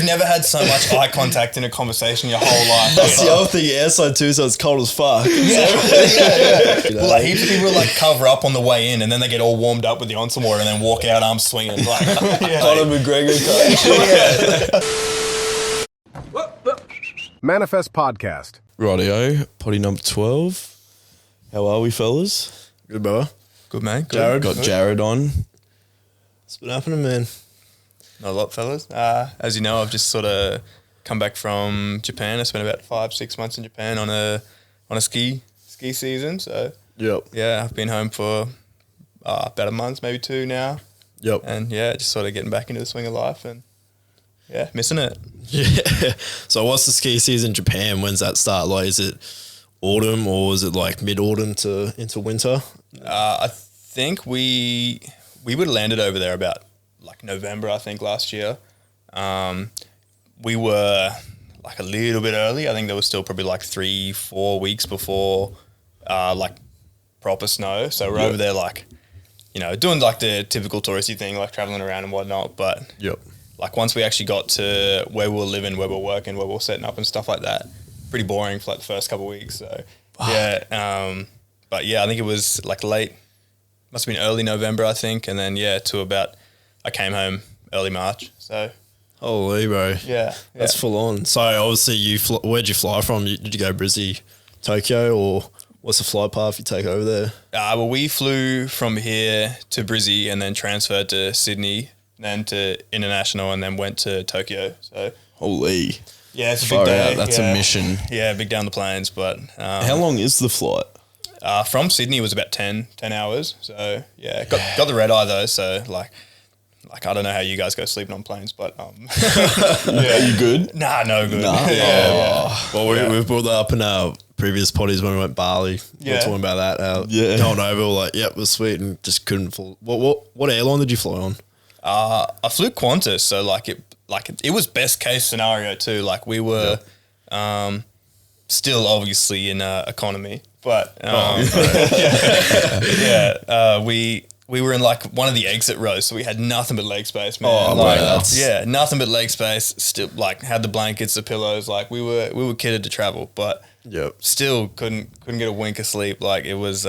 never had so much eye contact in a conversation your whole life. That's the other thing, outside too, so it's cold as fuck. Yeah. Well, like heaps of people like cover up on the way in, and then they get all warmed up with the onsen water, and then walk out arms swinging. Like, Conor McGregor. Manifest Podcast. Rightio, potty number 12. How are we, fellas? Good, brother. Good, man. Good. Jarrod. Got Jarrod on. What's been happening, man? Not a lot, fellas. As you know, I've just sort of come back from Japan. I spent about 5-6 months in Japan on a ski season. So Yep. yeah, I've been home for about a month, maybe 2 now. Yep. And yeah, just sort of getting back into the swing of life and yeah, missing it. Yeah. So what's the ski season in Japan? When's that start? Like, is it autumn or is it like mid-autumn to into winter? I think we would have landed over there about like November, I think, last year. We were like a little bit early. I think there was still probably like 3-4 weeks before like proper snow. So we're over there like, you know, doing like the typical touristy thing, like traveling around and whatnot. But like once we actually got to where we were living, where we were working, where we were setting up and stuff like that, pretty boring for like the first couple of weeks. So yeah, but yeah, I think it was like late, must have been early November, I think. And then yeah, to about, I came home early March. So Holy, bro. yeah. That's full on. So obviously where'd you fly from? Did you go Brizzy, Tokyo, or what's the flight path you take over there? Well, we flew from here to Brizzy and then transferred to Sydney, then to international, and then went to Tokyo. So Holy. yeah, it's a Far big day. out. That's a mission. Yeah, big down the plains. But How long is the flight? from Sydney it was about 10 hours. So yeah, got the red eye though. So like I don't know how you guys go sleeping on planes, but Yeah, are you good? nah, no good. Nah. Well, we've brought that up in our previous potties when we went Bali. We were Yeah. talking about that. How going over, we were like, yep, it was sweet, and just couldn't fly. What airline did you fly on? I flew Qantas, so it was best case scenario too. Like we were still obviously in economy, but we were in like one of the exit rows, so we had nothing but leg space, man. Oh, like, wow. nothing but leg space. Still, like had the blankets, the pillows. Like we were kitted to travel, but still couldn't get a wink of sleep. Like it was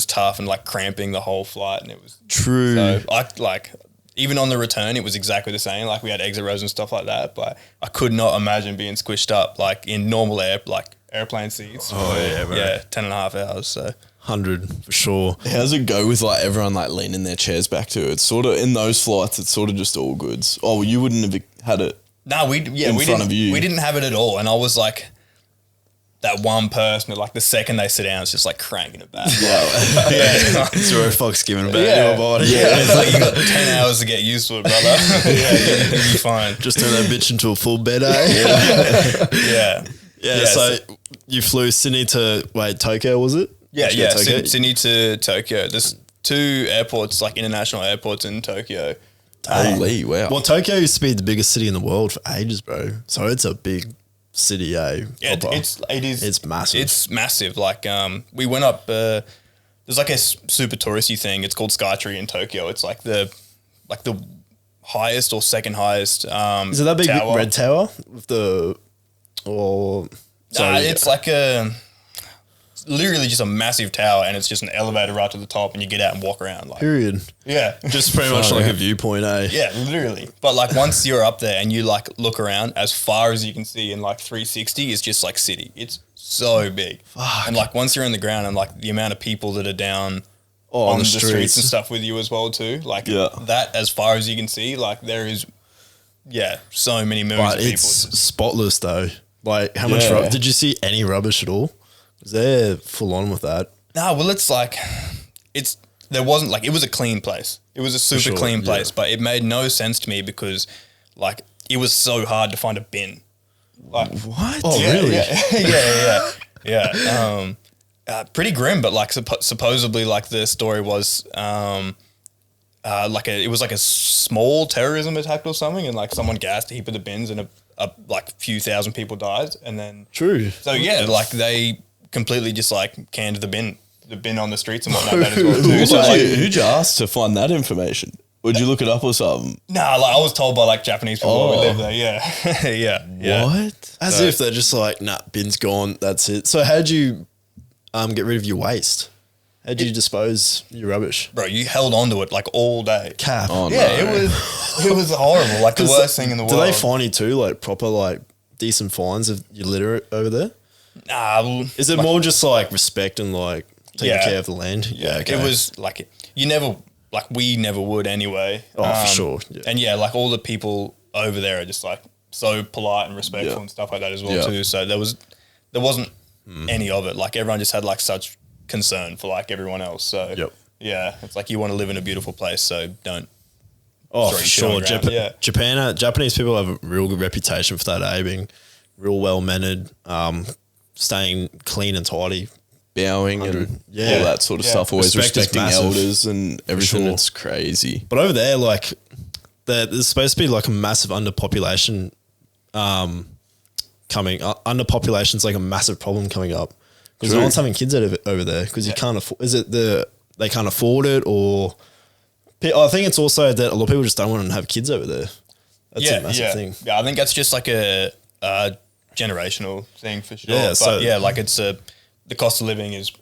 tough and like cramping the whole flight, and it was True. So I like. Even on the return, it was exactly the same. Like we had exit rows and stuff like that, but I could not imagine being squished up like in normal airplane seats. Oh, yeah, bro. Yeah, 10.5 hours. So 100 for sure. How's it go with like everyone like leaning their chairs back to it? It's sort of in those flights. It's sort of just all goods. Oh, well, you wouldn't have had it. no, we front of you. We didn't have it at all, and I was like that one person that like the second they sit down, it's just like cranking it back. Yeah. Zero fucks given about Yeah. your body. Yeah, it's like you got 10 hours to get used to it, brother. Yeah, you'll be fine. Just turn that bitch into a full bed, eh? Yeah. Yeah, so you flew Sydney to, Tokyo, was it? Yeah, Did you go to Tokyo? Sydney to Tokyo. There's 2 airports, like international airports in Tokyo. Holy, wow. Well, Tokyo used to be the biggest city in the world for ages, bro. So it's a big city, eh? Yeah, proper. it is. It's massive. It's massive. Like we went up. There's like a super touristy thing. It's called Skytree in Tokyo. It's like the highest or second highest. Is it that big tower. red tower with the? Or sorry, it's like literally just a massive tower, and it's just an elevator right to the top, and you get out and walk around. Like, period. yeah, Just pretty much like a viewpoint, eh? yeah, literally. But like once you're up there and you like look around, as far as you can see in like 360 is just like city. It's so big. Fuck. And like once you're in the ground and like the amount of people that are down on the the streets streets. and stuff with you as well too. Like Yeah. that, as far as you can see, like there is, so many millions But of people. it's spotless though. Like how much? Yeah. Did you see any rubbish at all? They're full on with that. No, well, it's like, there wasn't like, it was a clean place. It was a super sure, clean place, yeah. but it made no sense to me because like it was so hard to find a bin. Like, What? Oh, yeah, really? Yeah. Pretty grim, but like supposedly like the story was, it was like a small terrorism attack or something, and like someone gassed a heap of the bins and like a few thousand people died, and then True. so yeah, like they completely just like canned the bin on the streets and whatnot that as well too. So like, Who'd you ask to find that information? Would you look it up or something? Nah, like I was told by like Japanese people who live there. Yeah, yeah. What? As if they're just like, nah, bin's gone. That's it. So how'd you get rid of your waste? How'd you dispose your rubbish? Bro, you held on to it like all day. Cap. Oh, Yeah, no. it was horrible. Like the worst thing in the world. Do they fine you too? Like proper, like decent fines if you litter it over there? Nah, well, Is it more just like respect and like taking Yeah. care of the land? Yeah, okay. it was like you never like we never would anyway. Oh, for sure. Yeah. And yeah, like all the people over there are just like so polite and respectful Yeah. and stuff like that as well Yeah. too. So there wasn't any of it. Like everyone just had like such concern for like everyone else. So Yep. yeah, it's like you want to live in a beautiful place, so don't. Oh, throw for your shit on sure. the ground. Yeah. Japanese people have a real good reputation for that, being real well mannered, staying clean and tidy. Bowing and Yeah. all that sort of Yeah. stuff. Always Respect is respecting massive. elders and everything. sure. It's crazy. But over there, like, there's supposed to be like a massive underpopulation coming. Underpopulation's like a massive problem coming up because no True. one's having kids over there because you can't afford. Is it they can't afford it, or I think it's also that a lot of people just don't want to have kids over there. That's a massive thing. Yeah, I think that's just like a generational thing for sure. Yeah, But so- yeah, like it's the cost of living is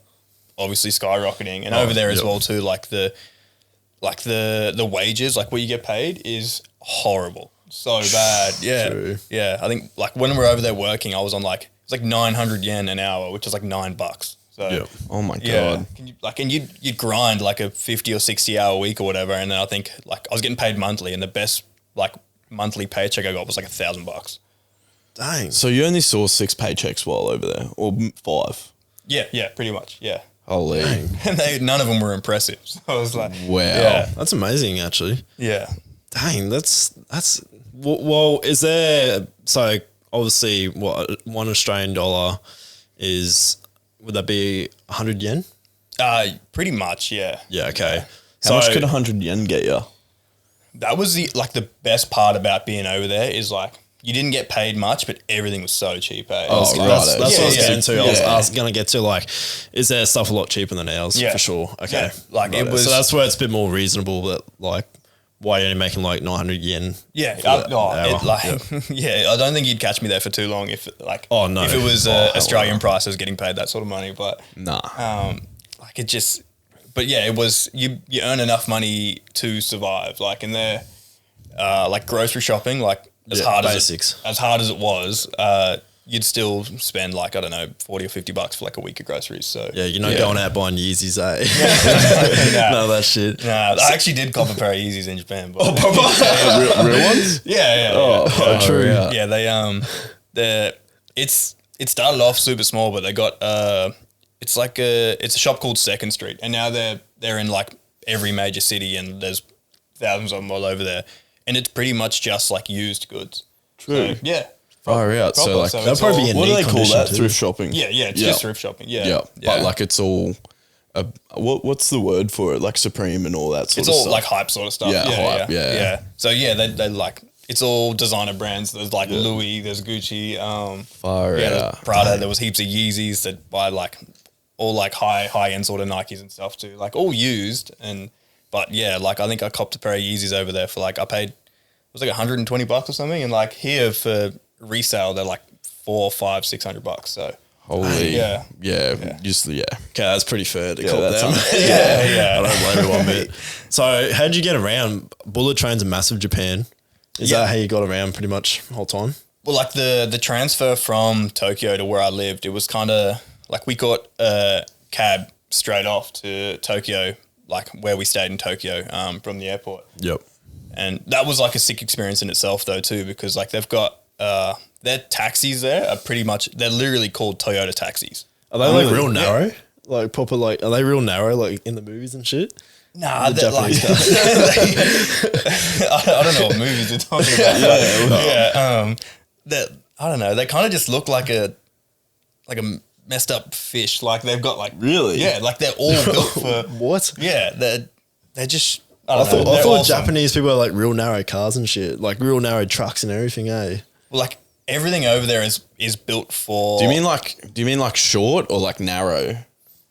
obviously skyrocketing, and over there as yep. well too. Like the wages, like what you get paid, is horrible, so bad. Yeah, True. yeah. I think like when we were over there working, I was on like it's like 900 yen an hour, which is like $9. So Yep. Oh my yeah, God. and you'd grind like a 50 or 60 hour week or whatever, and then I think like I was getting paid monthly, and the best like monthly paycheck I got was like $1,000. Dang. So you only saw 6 paychecks while over there, or 5? Yeah, pretty much. Yeah, Holy. and none of them were impressive. So I was like, Wow. yeah, That's amazing, actually. yeah. Dang, that's well. Is there so obviously what $1 Australian is? Would that be 100 yen? Pretty much. Yeah, Yeah. Okay. How much could 100 yen get you? that was the best part about being over there is like you didn't get paid much, but everything was so cheap. Eh? Oh, That's right. that's what I was Yeah, getting to. yeah. I was going to get to like, is there stuff a lot cheaper than ours? Yeah. For sure. Okay. Yeah, like, it Right. was- So that's where it's a bit more reasonable that like, why are you only making like 900 yen? Yeah, for the hour? yeah. I don't think you'd catch me there for too long if like Oh, no. if it was Oh, hell Australian no. prices getting paid that sort of money, but Nah. like it just, but yeah, it was you earn enough money to survive. Like in there, like grocery shopping, like as Yeah, hard basics. as it was, you'd still spend like I don't know $40 or $50 for like a week of groceries. So Yeah, you're not going out buying Yeezys, eh? Nah. None of that shit. Nah, I actually did cop a pair of Yeezys in Japan. But Real ones? yeah. Oh, true. Yeah, it started off super small, but they got it's a shop called Second Street, and now they're in like every major city, and there's thousands of them all over there, and it's pretty much just like used goods. True. So, yeah. Far out. So Proper, like, so That'd it's probably all- be what do they neat call condition that? too. Thrift shopping? Yeah, it's just thrift shopping. Yeah, Yeah. But like it's all, what's the word for it? Like Supreme and all that sort it's of all stuff. like hype sort of stuff. Yeah, hype, yeah. So yeah, they like it's all designer brands. There's like Louis, there's Gucci. Far Yeah, out. there's Prada. There was heaps of Yeezys that buy like all like high end sort of Nikes and stuff too. Like all used but yeah, like I think I copped a pair of Yeezys over there for like I paid it was like $120 or something, and like here for resale they're like $400, $500, $600. So Holy. Yeah. Yeah. Just, yeah. Okay, that's pretty fair to Yeah, call that's them. yeah. I don't blame you one bit. So how'd you get around? Bullet trains are massive Japan. Is Yeah. that how you got around pretty much the whole time? Well, like the transfer from Tokyo to where I lived, it was kind of like we got a cab straight off to Tokyo, like where we stayed in Tokyo from the airport. Yep. And that was like a sick experience in itself though too, because like they've got their taxis there are pretty much, they're literally called Toyota taxis. Are they like Really? real Yeah. narrow? Like proper like, are they real narrow like in the movies and shit? Nah, The they're like, Japanese I don't know what movies they're talking about. I don't know. They kind of just look like a messed up fish. Like they've got like Really? yeah, like they're all built for What? yeah. They're just I I don't know. thought They're awesome. Japanese people are like real narrow cars and shit, like real narrow trucks and everything, eh? Well, like everything over there is built for. Do you mean like short or like narrow?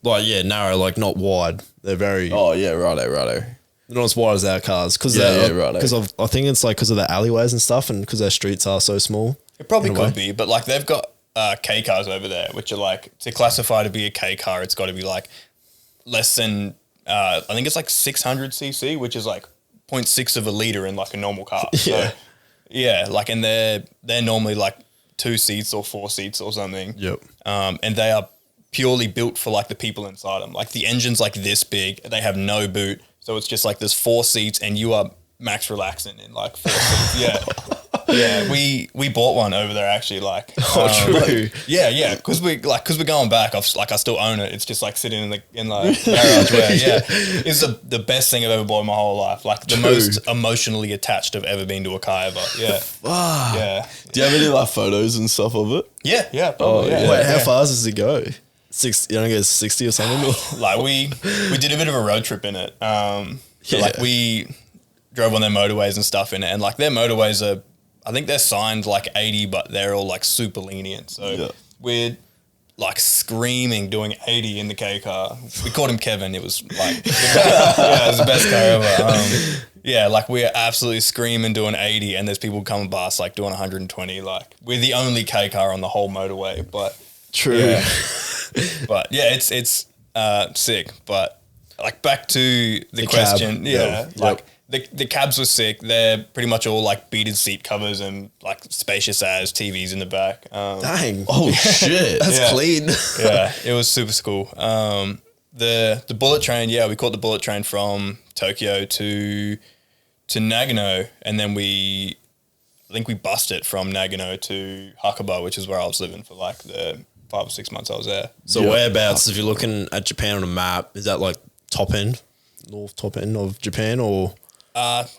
Like yeah, narrow, like not wide. They're very Oh yeah, righto. They're not as wide as our cars because right. Because I think it's like because of the alleyways and stuff, and because their streets are so small. It probably in a way. could be, but like they've got K cars over there, which are like to classify to be a K car, it's got to be like less than I think it's like 600 cc, which is like 0.6 of a liter in like a normal car. Yeah. So, yeah, like and they're normally like 2 seats or 4 seats or something. Yep. And they are purely built for like the people inside them. Like the engine's like this big, they have no boot, so it's just like there's 4 seats and you are max relaxing in like 4 seats. Yeah. Yeah, we bought one over there actually. Like, true. Yeah, because we're going back. I still own it. It's just like sitting in the garage. Where, yeah, it's the best thing I've ever bought in my whole life. Like the most emotionally attached I've ever been to a car ever. Yeah, yeah. Do you have any like photos and stuff of it? Yeah, probably. Yeah. Wait, how fast does it go? 60, you don't get 60 or something? Like we did a bit of a road trip in it. So like we drove on their motorways and stuff in it, and like their motorways are, I think they're signed like 80, but they're all like super lenient. So we're like screaming doing 80 in the K car. We called him Kevin. It was like, it was the best car ever. Yeah, like we're absolutely screaming doing 80, and there's people coming past like doing 120. Like we're the only K car on the whole motorway, but True. Yeah. But yeah, it's sick. But like back to the question, cab. like the cabs were sick. They're pretty much all like beaded seat covers and like spacious as TVs in the back. Dang. Oh shit. That's clean. Yeah, it was super cool. The bullet train, we caught the bullet train from Tokyo to Nagano, and then I think we bussed it from Nagano to Hakuba, which is where I was living for like the 5 or 6 months I was there. So whereabouts, if you're looking at Japan on a map, is that like top end of Japan, or?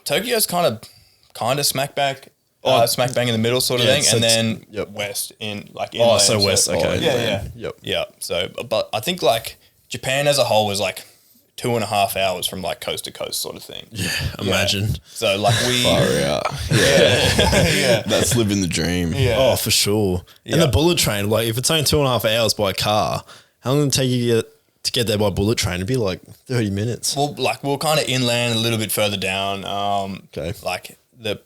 Tokyo's kind of smack bang in the middle sort of thing, so and then west in like Oh, inland. so west, okay. Yeah. So, but I think like Japan as a whole was like 2.5 hours from like coast to coast sort of thing. Yeah, imagine. So like we, Far out. Yeah. That's living the dream. yeah. Oh, for sure. Yeah. And the bullet train, like if it's only 2.5 hours by car, how long did it take you to get there by bullet train? It'd be like 30 minutes. Well, like we're kind of inland, a little bit further down. Okay. Like but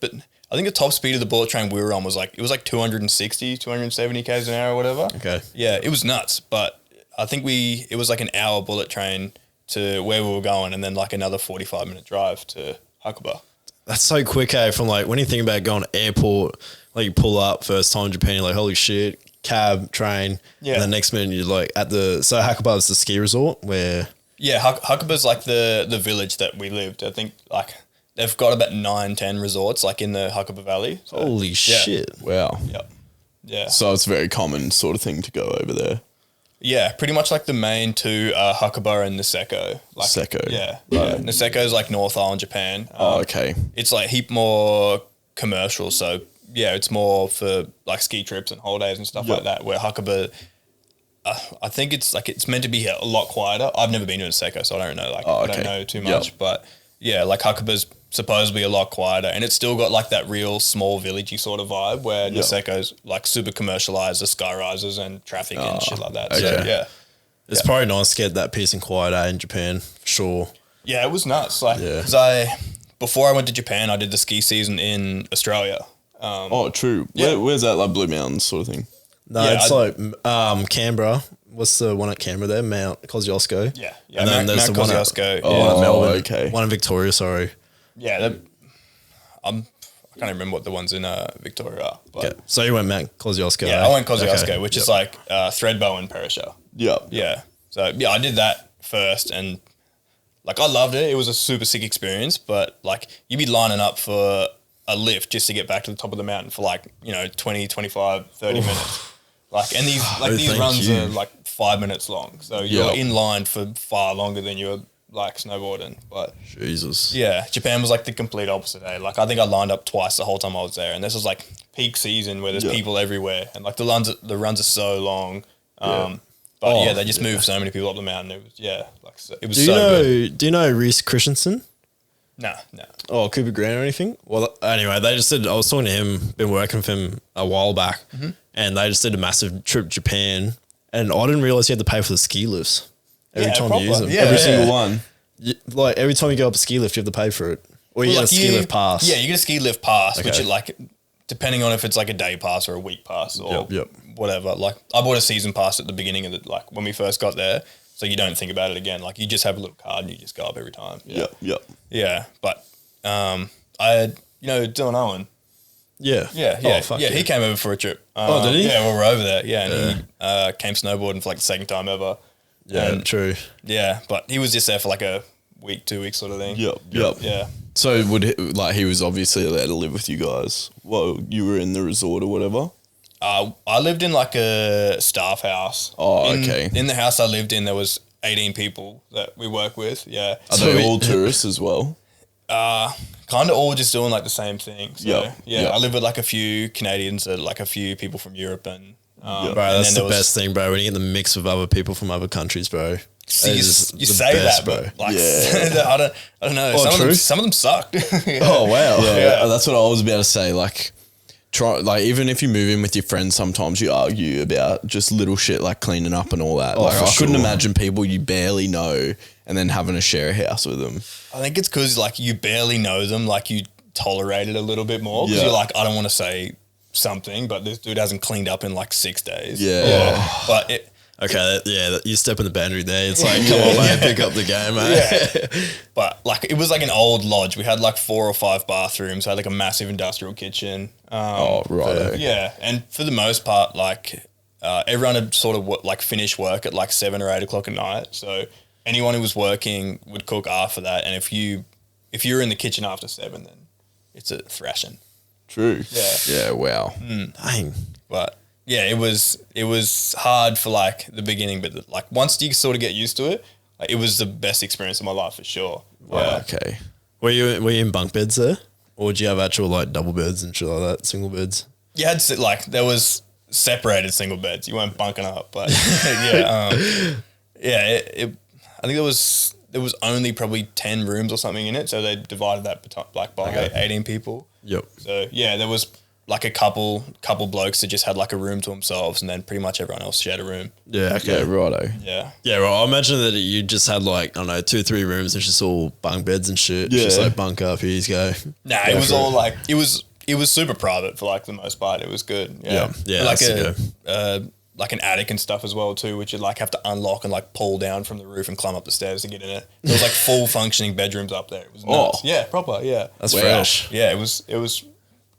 I think the top speed of the bullet train we were on was like 260, 270 k's an hour or whatever. Okay. Yeah, it was nuts. But I think it was like an hour bullet train to where we were going, and then like another 45-minute drive to Hakuba. That's so quick, from like when you think about going to airport, like you pull up first time in Japan, you're like, holy shit, cab, train. Yeah. And the next minute you're like so Hakuba is the ski resort where. Yeah, Hakuba's like the village that we lived. I think like they've got about 9-10 resorts like in the Hakuba Valley. So, Holy shit. Wow. Yeah. So it's a very common sort of thing to go over there. Yeah, pretty much like the main two are Hakuba and Niseko. Like, Niseko. Yeah. Right. Yeah. Niseko's like North Island, Japan. Okay. It's like heap more commercial. So yeah, it's more for like ski trips and holidays and stuff like that. Where Hakuba, I think it's meant to be a lot quieter. I've never been to Niseko, so I don't know. I don't know too much. But yeah, like Hakuba's supposedly a lot quieter, and it's still got like that real small villagey sort of vibe where Niseko's like super commercialized, the sky rises and traffic and shit like that. Okay. So yeah. It's probably nice to get that peace and quiet in Japan, for sure. Yeah, it was nuts. Like, because before I went to Japan, I did the ski season in Australia. True. Where's that, like Blue Mountains sort of thing? No, it's like Canberra. What's the one at Canberra there? Mount Kosciuszko. Yeah. And then there's Mount the one at Kosciuszko. Melbourne. Okay. One in Victoria, sorry. Yeah, I can't even remember what the ones in Victoria are. But Okay. So you went Mount Kosciuszko. yeah, I went Kosciuszko, Okay. which is like Threadbow and Perisher. Yeah. Yeah. So yeah, I did that first, and like I loved it. It was a super sick experience, but like you'd be lining up for a lift just to get back to the top of the mountain for like 20, 25, 30 minutes. Like, and these thank runs you. are like 5 minutes long, so you're in line for far longer than you're like snowboarding. But Jesus. yeah, Japan was like the complete opposite. Like I think I lined up twice the whole time I was there, and this was like peak season where there's people everywhere, and like the runs are so long. But they just moved so many people up the mountain. It was it was good. Do you know Reese Christensen? No. Oh, Cooper Grant or anything? Well, anyway, they just did. I was talking to him, been working with him a while back, and they just did a massive trip to Japan, and I didn't realize you had to pay for the ski lifts every time you use them. Yeah. Every single one. Like every time you go up a ski lift, you have to pay for it, or you Well, get a ski lift pass. Yeah, you get a ski lift pass, which Okay. is like, depending on if it's like a day pass or a week pass or Yep. whatever. Like I bought a season pass at the beginning of the, like when we first got there, so you don't think about it again. Like you just have a little card and you just go up every time. Yeah, Yep. But I had, Dylan Owen. yeah, Yeah. Oh, fuck He came over for a trip. Oh, did he? Yeah, we were over there. Yeah, and he came snowboarding for like the second time ever. Yeah, And, true. yeah, but he was just there for like a week, 2 weeks sort of thing. Yep. Yeah. So he was obviously allowed to live with you guys while you were in the resort or whatever? I lived in like a staff house. Oh, okay. In the house I lived in, there was 18 people that we work with. Yeah. Are they all tourists as well? Kind of all just doing like the same thing. So, Yep, yeah, yep. I live with like a few Canadians and like a few people from Europe and Bro, and that's then the there was- best thing, bro. When you get the mix with other people from other countries, bro. So That you is you the say best, that, but like Yeah. I don't know. Oh, true? Some of them sucked. Yeah. Oh wow. Yeah, that's what I was about to say. Like, even if you move in with your friends, sometimes you argue about just little shit like cleaning up and all that. Oh, Like, for I couldn't sure. imagine people you barely know and then having to share a house with them. I think it's because like you barely know them, like you tolerate it a little bit more because Yeah. you're like, I don't want to say something, but this dude hasn't cleaned up in like 6 days. Yeah. But it, Okay, you step in the boundary there. It's like, come on, mate, pick up the game, mate. but like it was like an old lodge. We had like 4 or 5 bathrooms, had like a massive industrial kitchen. Right. Yeah, and for the most part, like everyone had sort of like finished work at like 7 or 8 o'clock at night. So anyone who was working would cook after that, and if you were in the kitchen after 7, then it's a thrashing. True. Yeah. Yeah. Wow. Dang. But yeah, it was hard for like the beginning, but like once you sort of get used to it, like, it was the best experience of my life for sure. Wow. Yeah. Okay. Were you in bunk beds there, or did you have actual like double beds and shit like that, single beds? You had like there was separated single beds. You weren't bunking up, but yeah, I think there was only probably 10 rooms or something in it, so they divided that like by Okay. 18 people. Yep. So yeah, there was like a couple blokes that just had like a room to themselves, and then pretty much everyone else shared a room. Yeah. Okay. Yeah. Righto. Yeah. Yeah, right. I imagine that you just had like, I don't know, 2-3 rooms. It's just all bunk beds and shit. It's just Yeah. like bunk up, here you go. Nah, it was all like it was super private for like the most part. It was good. Yeah. Yeah, like that's like an attic and stuff as well too, which you'd like have to unlock and like pull down from the roof and climb up the stairs to get in it. There was like full functioning bedrooms up there. It was nuts. Yeah, proper. Yeah. That's Wow. fresh. Yeah, it was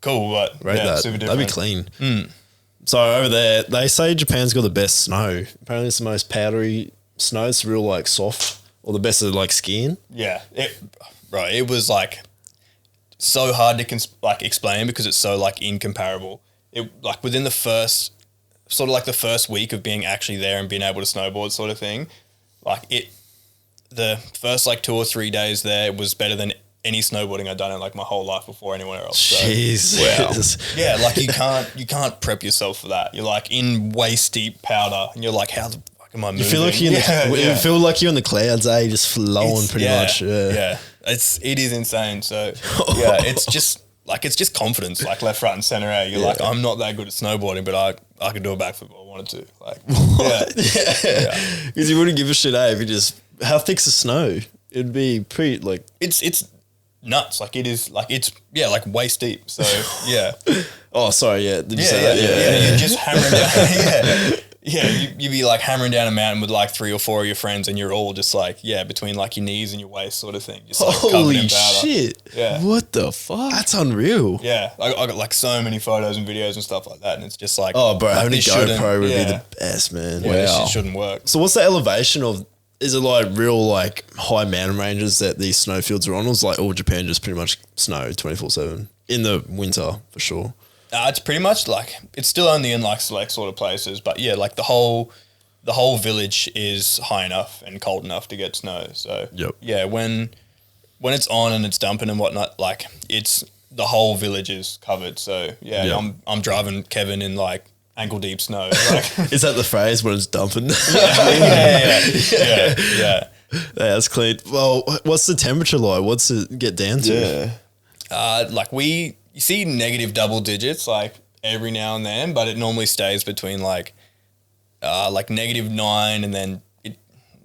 cool, but Rate yeah, that. super That'd different. be clean. So over there, they say Japan's got the best snow. Apparently, it's the most powdery snow. It's real like soft, or the best of like skiing. Yeah, it was like so hard to like explain because it's so like incomparable. It like within the first week of being actually there and being able to snowboard sort of thing, like the first like 2 or 3 days there was better than any snowboarding I'd done in like my whole life before anywhere else. So, Jesus. yeah, like you can't prep yourself for that. You're like in waist deep powder, and you're like, how the fuck am I moving? You feel like you're in the, Yeah. you feel like you're in the clouds, eh? Just flowing pretty much. Yeah. It is insane. So yeah, it's just confidence, like left, right, and center. You're like, I'm not that good at snowboarding, but I could do a backflip if I wanted to. Like, yeah, Because you wouldn't give a shit, eh? If you just, how thick's the snow? It'd be pretty like. it's nuts. Like it is like it's like waist deep. So yeah, Oh, sorry. Yeah. Did you say yeah. that? You're just hammering down. You'd be like hammering down a mountain with like 3 or 4 of your friends, and you're all just like between like your knees and your waist sort of thing. Just like covered Holy in powder. shit. Yeah. What the fuck? That's unreal. Yeah, I got like so many photos and videos and stuff like that, and it's just like, Oh, bro, like, having a this shouldn't- GoPro would be yeah. the best, man. Yeah, this Wow. shit shouldn't work. So what's the elevation of, is it like real like high mountain ranges that these snowfields are on, or is like all Japan just pretty much snow 24/7 in the winter for sure? It's pretty much like it's still only in like select sort of places, but yeah, like the whole village is high enough and cold enough to get snow. So Yep. yeah, when it's on and it's dumping and whatnot, like it's the whole village is covered. So yeah, Yep. I'm driving Kevin in like ankle deep snow. Like, Is that the phrase when it's dumping? yeah. That's clean. Well, what's the temperature like? What's it get down to? Yeah. Like you see negative double digits like every now and then, but it normally stays between like -9 and then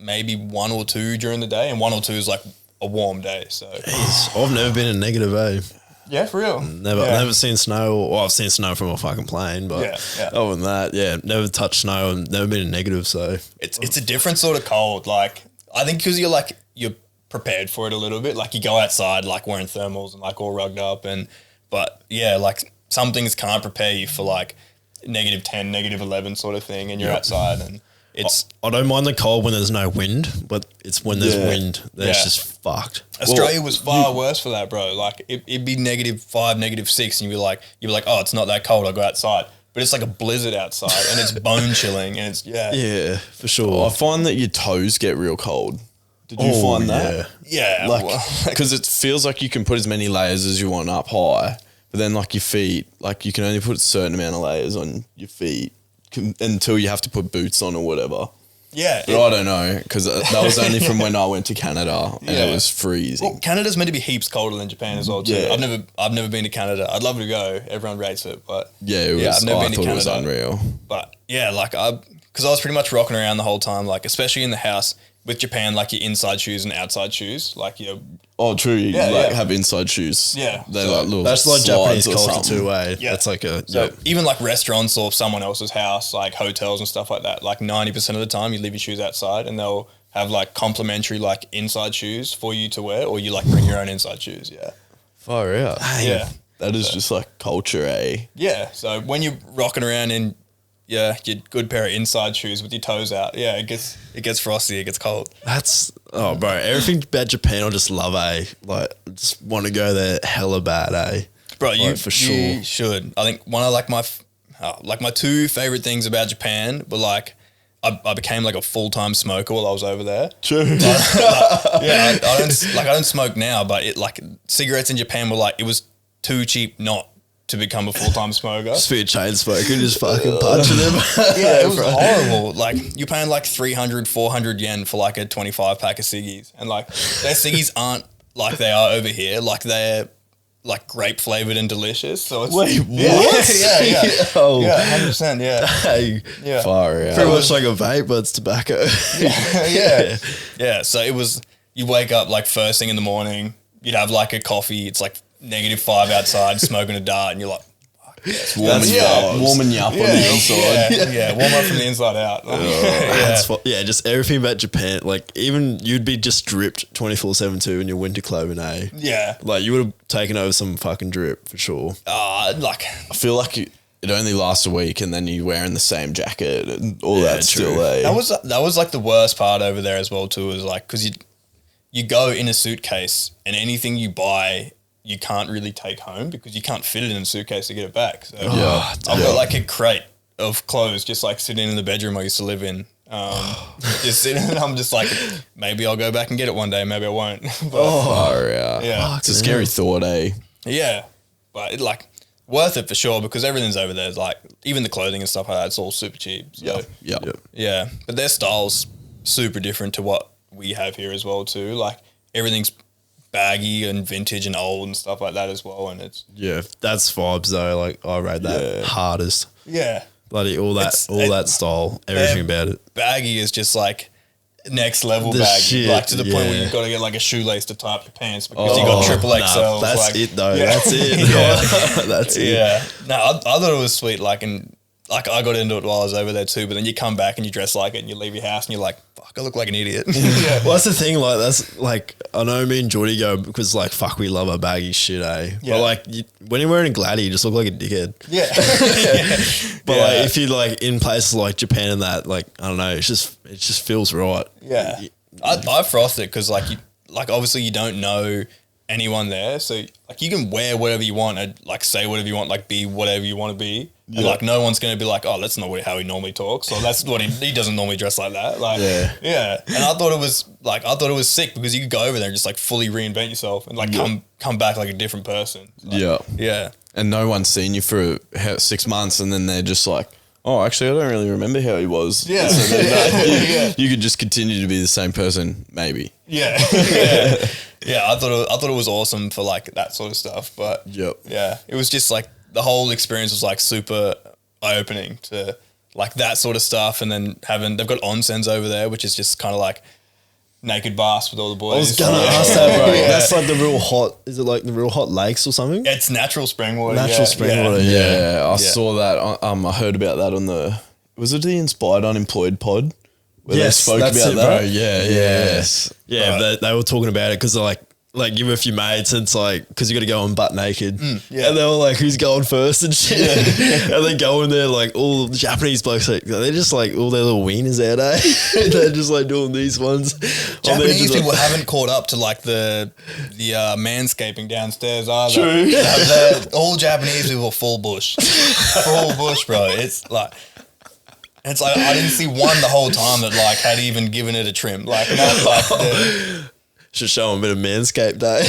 maybe 1 or 2 during the day, and 1 or 2 is like a warm day. So I've never been in negative, yeah, for real. Never seen snow. Well, I've seen snow from a fucking plane, but other than that, never touched snow and never been in negative. So it's a different sort of cold. Like I think because you're prepared for it a little bit. Like you go outside like wearing thermals and like all rugged up, but like some things can't prepare you for like -10, -11 sort of thing, and you're outside and. I don't mind the cold when there's no wind, but it's when there's wind that it's just fucked. Australia was far worse for that, bro. Like it'd be -5, -6, and you'd be like, oh, it's not that cold. I'll go outside, but it's like a blizzard outside, and it's bone chilling, and it's yeah, for sure. I find that your toes get real cold. Did you find that? Yeah, like because it feels like you can put as many layers as you want up high, but then like your feet, like you can only put a certain amount of layers on your feet. Until you have to put boots on or whatever. Yeah. But I don't know, because that was only from when I went to Canada and it was freezing. Well, Canada's meant to be heaps colder than Japan as well too. Yeah. I've never been to Canada. I'd love to go. Everyone rates it, but I've never been to Canada. It was unreal. But yeah, like because I was pretty much rocking around the whole time, like especially in the house with Japan, like your inside shoes and outside shoes, like Oh, true. You have inside shoes. Yeah. They're like little that's like Japanese culture something. too, eh? Yeah. That's like even like restaurants or someone else's house, like hotels and stuff like that, like 90% of the time you leave your shoes outside and they'll have like complimentary like inside shoes for you to wear, or you like bring your own inside shoes. Yeah. Far out. Yeah. That is just like culture, eh? Yeah. So when you're rocking around in your good pair of inside shoes with your toes out, it gets frosty, it gets cold. Bro, everything about Japan I just love, eh? Like, I just want to go there hella bad, eh? Bro, like, for sure. You should. I think one of like my 2 favorite things about Japan were like I became like a full-time smoker while I was over there. True. I don't smoke now, but cigarettes in Japan were like, it was too cheap not to become a full-time smoker. Just be a chain smoker, just fucking punching them. Yeah, it was horrible. Like you're paying like 300, 400 yen for like a 25 pack of ciggies, and like their ciggies aren't like they are over here. Like they're like grape flavored and delicious. So it's Wait, what? Yeah. Oh. Yeah, 100%. Yeah. Hey, Yeah. Far out. pretty much like a vape, but it's tobacco. Yeah. So it was. You wake up like first thing in the morning. You'd have like a coffee. It's like -5 outside, smoking a dart, and you're like, it's warming you up on the inside. Yeah, warm up from the inside out. Just everything about Japan. Like, even you'd be just dripped 24/7 too in your winter clothing, eh? Yeah. Like, you would have taken over some fucking drip for sure. Like I feel like it only lasts a week and then you're wearing the same jacket and all that true. still, eh? that was like the worst part over there as well too. Is like because you go in a suitcase and anything you buy, you can't really take home because you can't fit it in a suitcase to get it back. So I've got like a crate of clothes just like sitting in the bedroom I used to live in. Just sitting and I'm just like, maybe I'll go back and get it one day, maybe I won't. Far out. Yeah. It's a scary thought, eh? Yeah. But it like worth it for sure because everything's over there. It's like even the clothing and stuff like that, it's all super cheap. So yeah. But their style's super different to what we have here as well too. Like everything's baggy and vintage and old and stuff like that as well, and it's that's vibes though. Like I rate that hardest. Yeah, bloody all that style, everything about it. Baggy is just like next level The baggy, shit, like to the point where you've got to get like a shoelace to tie up your pants because you got triple XL. That's like, it though. Yeah. That's it. That's it. Yeah, no, I thought it was sweet. Like I got into it while I was over there too, but then you come back and you dress like it and you leave your house and you're like, fuck, I look like an idiot. Well, that's the thing. Like, that's like, I know me and Jordy go because like, fuck, we love our baggy shit, eh? Yeah. But like, when you're wearing a gladdy, you just look like a dickhead. Yeah. But like, if you like in places like Japan and that, like, I don't know, it just feels right. Yeah. I froth it because like obviously you don't know anyone there, so like you can wear whatever you want and like say whatever you want, like be whatever you want to be, and like no one's gonna be like, oh, that's not how he normally talks, or that's what he doesn't normally dress like that. Like and I thought it was sick because you could go over there and just like fully reinvent yourself and like come back like a different person. Like, yeah, and no one's seen you for 6 months, and then they're just like, oh, actually, I don't really remember how he was. Yeah. So then, you could just continue to be the same person, maybe. Yeah. I thought it was awesome for like that sort of stuff. But yeah, it was just like the whole experience was like super eye opening to like that sort of stuff. And then they've got onsens over there, which is just kind of like naked baths with all the boys. I was gonna ask that, bro. Yeah. That's like the real hot. Is it like the real hot lakes or something? It's natural spring water. Natural spring water. Yeah, I Yeah. saw that. I heard about that on was it the Inspired Unemployed pod? Where they spoke about that? bro. Yeah, Yes. yeah. They were talking about it because they're like you with your mates, and it's like because you got to go on butt naked, yeah. and they were like, "Who's going first?" and shit, and they go in there like all the Japanese blokes, like they're just like all their little wieners out, they're just like doing these ones. Japanese people haven't caught up to like the manscaping downstairs either. True. All Japanese people are full bush, bro. It's like I didn't see one the whole time that like had even given it a trim. Like not like should show them a bit of Manscaped Day.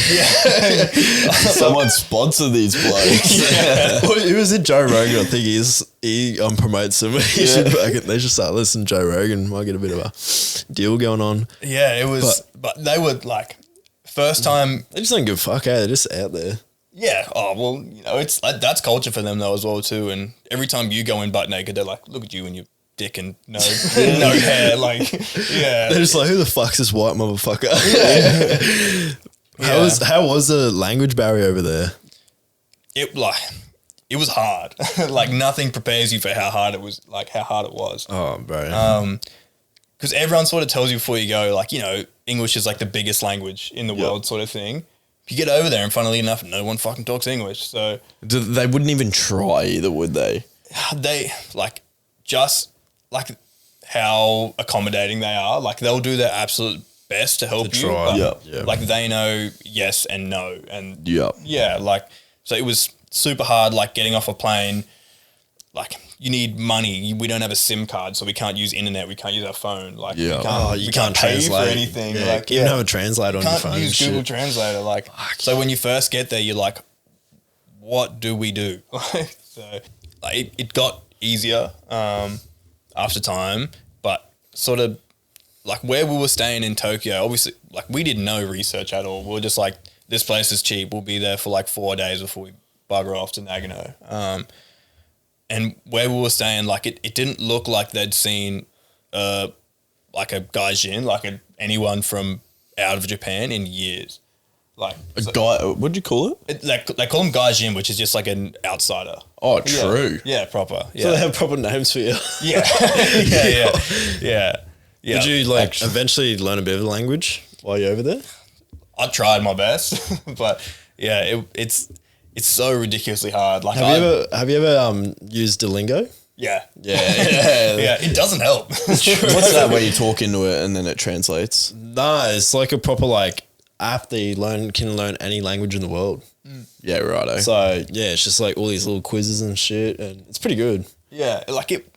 Someone sponsor these blokes. It was in Joe Rogan. I think he promotes them. They should start listening to Joe Rogan. Might get a bit of a deal going on. Yeah, it was, but they were like first time. They just don't give a fuck. They're just out there. Yeah. Oh well, you know, it's that's culture for them though as well too. And every time you go in butt naked, they're like, "Look at you and your dick and no hair." Like, yeah, They're just like, "Who the fuck's this white motherfucker?" How was the language barrier over there? It was hard. Like nothing prepares you for how hard it was. Like how hard it was. Oh, bro. Because everyone sort of tells you before you go, like, you know, English is like the biggest language in the world, sort of thing. If you get over there, and funnily enough, no one fucking talks English. So They wouldn't even try either, would they? they like just like how accommodating they are. Like they'll do their absolute best to help you. try. But, Yeah. like they know yes and no, and Yeah. like so it was super hard. Like getting off a plane, like you need money. We don't have a SIM card, so we can't use internet. We can't use our phone. Like Yeah. we can't pay for anything. Yeah, Like you don't have a translator on your can't phone. use and Google shit. Translator. Like so when you first get there, you're like, what do we do? So like, it got easier after time, but sort of like where we were staying in Tokyo, obviously like we did no research at all. We were just like, this place is cheap. We'll be there for like 4 days before we bugger off to Nagano. And where we were staying, like it didn't look like they'd seen like a gaijin, like anyone from out of Japan in years. Like Guy, what'd you call it? they call them gaijin, which is just like an outsider. Oh, true. Yeah, proper. Yeah. So they have proper names for you. Yeah. Yeah. Did you like eventually learn a bit of the language while you're over there? I tried my best, but yeah, it's so ridiculously hard. Like Have you ever used Duolingo? yeah. Yeah. Yeah, it doesn't help. What's that where you talk into it and then it translates? Nah, it's like a proper like app that you can learn any language in the world. Yeah, righto. So yeah, it's just like all these little quizzes and shit, and it's pretty good. Yeah, like it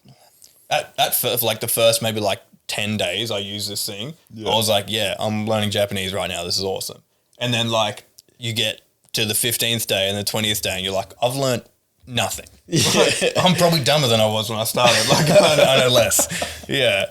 at first, like the first maybe like 10 days I used this thing. I was like, yeah, I'm learning Japanese right now. This is awesome. And then like you get to the 15th day and the 20th day and you're like, I've learned nothing. Like, I'm probably dumber than I was when I started. Like I know less. Yeah.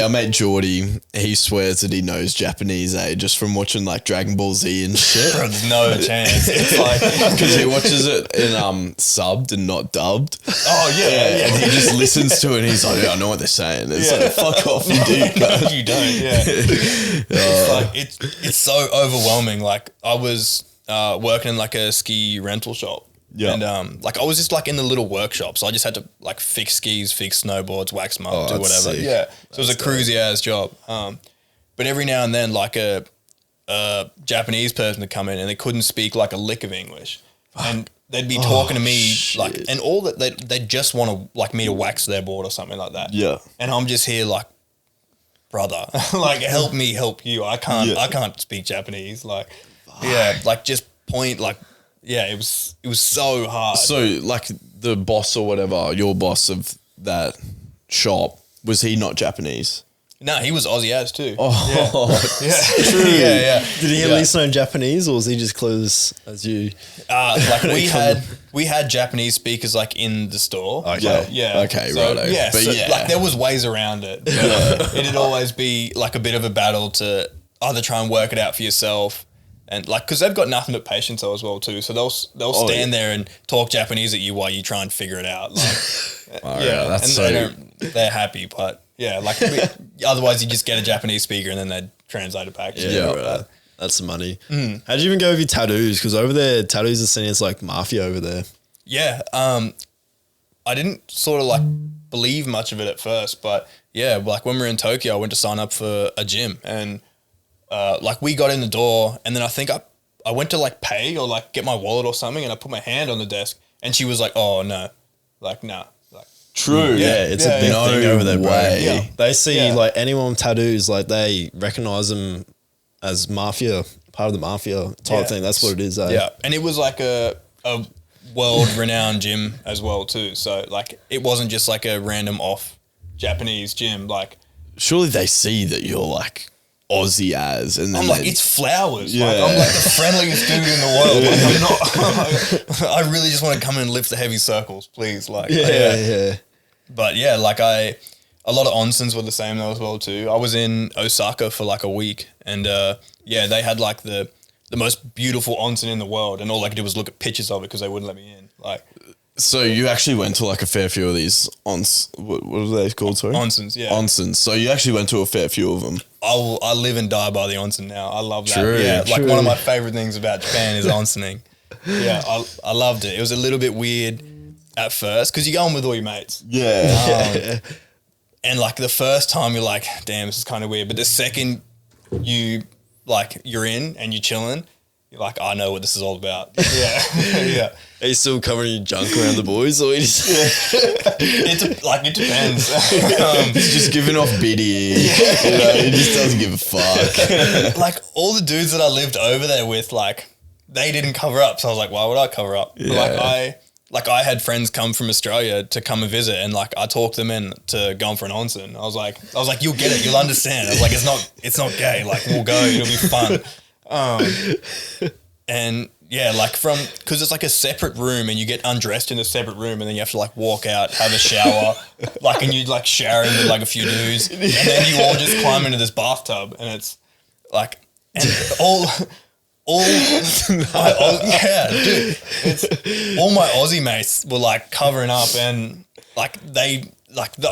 Our mate Geordie, he swears that he knows Japanese, just from watching like Dragon Ball Z and shit. Bro, there's no chance. It's like, Because he watches it in subbed and not dubbed. oh yeah. And he just listens to it and he's like, yeah, I know what they're saying. It's like, fuck off, you do. No, you don't. Yeah. It's like it's so overwhelming. Like I was working in like a ski rental shop. Yeah. And like I was just like in the little workshop, so I just had to like fix skis, fix snowboards, wax them up, do that's whatever. sick. Yeah. So it was a cruisy ass job. But every now and then like a Japanese person would come in and they couldn't speak like a lick of English. And they'd be talking to me like, and all that they just want to like me to wax their board or something like that. Yeah. And I'm just here like, brother, like help me help you. I can't speak Japanese. Like, yeah, like just point like, yeah, it was so hard. So like the boss or whatever, your boss of that shop, was he not Japanese? No, he was Aussie as too. Oh, Yeah. True. Yeah. Did he at least know Japanese, or was he just close as you? Like we had Japanese speakers like in the store. Okay. Yeah. Okay, so, righto. Yeah. But so, yeah. like there was ways around it. It'd always be like a bit of a battle to either try and work it out for yourself. And like, because they've got nothing but patience as well too, so they'll stand there and talk Japanese at you while you try and figure it out. Like, Yeah, That's they're happy, but yeah, like otherwise you just get a Japanese speaker and then they translate it back. Yeah, right. That's the money. How'd you even go with your tattoos? Because over there, tattoos are seen as like mafia over there. Yeah, I didn't sort of like believe much of it at first, but yeah, like when we were in Tokyo, I went to sign up for a gym and like we got in the door and then I think I went to like pay or like get my wallet or something and I put my hand on the desk and she was like, oh no, like no. Like, True. Yeah, it's a big thing over there, bro. way. Yeah. They see Yeah. like anyone with tattoos, like they recognize them as mafia, part of the mafia type thing. That's what it is. Yeah, and it was like a world-renowned gym as well too. So like it wasn't just like a random off Japanese gym. Like Surely they see that you're like Aussie as, and then I'm like, it's flowers. Like I'm like the friendliest dude in the world. Like, I'm not. I really just want to come in and lift the heavy circles, please. Like yeah. But yeah, like a lot of onsens were the same though as well too. I was in Osaka for like a week and yeah, they had like the most beautiful onsen in the world and all I could do was look at pictures of it because they wouldn't let me in. Like, So you actually went to like a fair few of these what are they called, sorry? onsens, yeah. Onsens. So you actually went to a fair few of them. I live and die by the onsen now. I love that. True, Yeah, like true. one of my favorite things about Japan is onsening. Yeah, I loved it. It was a little bit weird at first because you go in with all your mates. Yeah. And like the first time you're like, damn, this is kind of weird. But the second you're in and you're chilling, you're like, I know what this is all about. Yeah. Yeah. Are you still covering your junk around the boys or you just It depends. He's just giving off biddy. You know, he just doesn't give a fuck. Like all the dudes that I lived over there with, like they didn't cover up. So I was like, why would I cover up? Yeah. Like I had friends come from Australia to come and visit and like I talked them in to go on for an onsen. I was like, you'll get it. You'll understand. I was like, it's not gay. Like we'll go, it'll be fun. And yeah, like cause it's like a separate room and you get undressed in a separate room and then you have to like walk out, have a shower, like, and you like showering with like a few dudes and then you all just climb into this bathtub and it's like, and all my Aussie mates were like covering up and like the